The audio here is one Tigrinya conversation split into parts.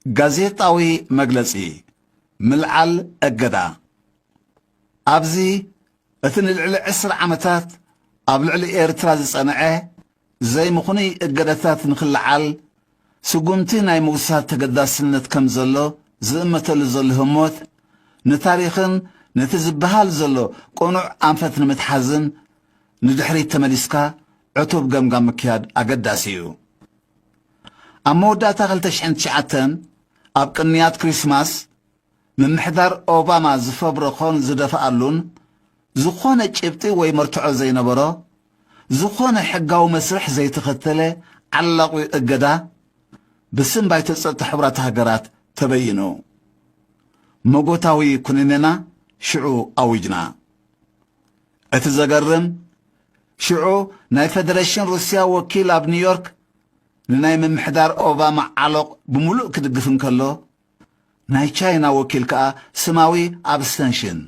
ጋዜጣዊ መግለጺ ምልዓል እገዳ ኣብዚ እቲ ንልዕሊ 10 ዓመታት ኣብ ልዕሊ ኤርትራ ዝጸንዐ ዘይምኹኒ እገዳታት ንኽልዓል ስጉምቲ ናይ ምውሳድ ተገዳስነት ከም ዘሎ ዝእመተሉ ዘሎ ህሞት ንታሪኽን ነቲ ዝበሃል ዘሎ ቁኑዕ ኣንፈት ንምትሓዝን ንድሕሪት ተመሊስካ ዕቱብ ገምጋም ምክያድ ኣገዳሲ እዩ። ኣብ መወዳእታ 2009 ኣብ ቅንያት ክሪስማስ ምምሕዳር ኦባማ ዝፈብረኾን ዝደፍኣሉን ዝኾነ ጭብጢ ወይ መርትዖ ዘይነበሮ ዝኾነ ሕጋዊ መስርሕ ዘይተኸተለ ዓላቑ እገዳ ብስም ባይቶ ጸጥታ ሕብራት ሃገራት ተበይኑ መጎታዊ ኩነኔና ሽዑ ኣዊጅና። እቲ ዘገርም ሽዑ ናይ ፌደሬሽን ሩስያ ወኪል ኣብ ኒውዮርክ ንናይ ምምሕዳር ኦባማ ዓሎቕ ብምሉእ ክድግፍ እንከሎ ናይ ቻይና ወኪል ከዓ ስማዊ ኣብስተንሽን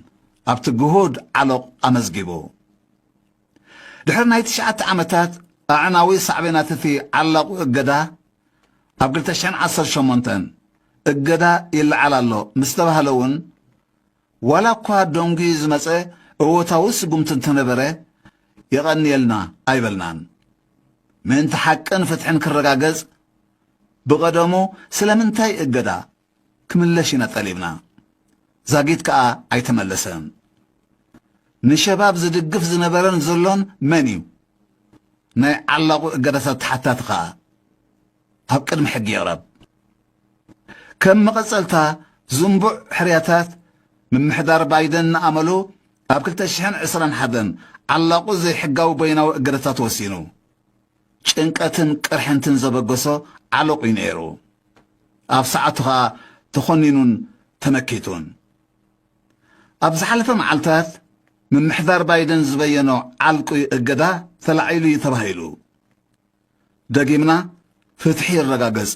ኣብቲ ግሁድ ዓሎቕ ኣመዝጊቡ። ድሕሪ ናይ 9 ዓመታት ኣዕናዊ ሳዕቤናት እቲ ዓላቑ እገዳ ኣብ 2018 እገዳ ይለዓል ኣሎ ምስ ተባሃለ እውን ዋላ እኳ ዶንጊ ዝመፀ እወታዊ ስጉምቲ እንተነበረ የቐኒየልና ኣይበልናን። ምእንቲ ሓቅን ፍትሕን ክረጋገጽ ብቐደሙ ስለምንታይ እገዳ ክምለሽ ኢና ጠሊብና። ዛጊት ከዓ ኣይተመለሰን። ንሸባብ ዝድግፍ ዝነበረን ዘሎን መን እዩ? ናይ ዓላቑ እገዳታት ተሓታቲ ከዓ ኣብ ቅድሚ ሕጊ ይቕረብ። ከም መቐጸልታ ዝንቡዕ ሕርያታት ምምሕዳር ባይደን ንኣመሉ ኣብ 2021 ዓላቑ ዘይሕጋዊ በይናዊ እገዳታት ወሲኑ ጭንቀትን ቅርሕንትን ዘበገሶ ዓለቑ እዩ ነይሩ። ኣብ ሰዓቱ ከዓ ተኾኒኑን ተመኪቱን። ኣብ ዝሓለፈ መዓልታት ምምሕዳር ባይደን ዝበየኖ ዓልቂ እገዳ ተላዒሉ እዩ ተባሂሉ ደጊምና ፍትሒ ይረጋገጽ፣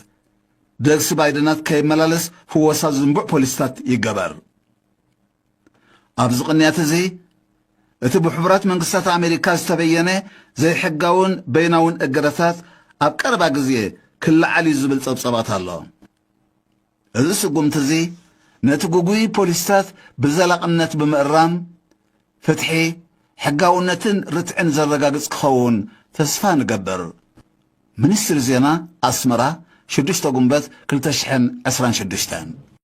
ደግሲ ባይደናት ከይመላለስ ፍወሳ ዝንቡዕ ፖሊስታት ይገበር። ኣብዚ ቅንያት እዚ እቲ ብሕቡራት መንግስታት ኣሜሪካ ዝተበየነ ዘይሕጋውን በይናውን እገዳታት ኣብ ቀረባ ግዜ ክለዓል እዩ ዝብል ጸብጸባት ኣሎ። እዚ ስጉምቲ እዚ ነቲ ጉጉይ ፖሊስታት ብዘላቕነት ብምእራም ፍትሒ ሕጋውነትን ርትዕን ዘረጋግጽ ክኸውን ተስፋ ንገብር። ሚኒስትሪ ዜና ኣስመራ 6 ጉንበት 2026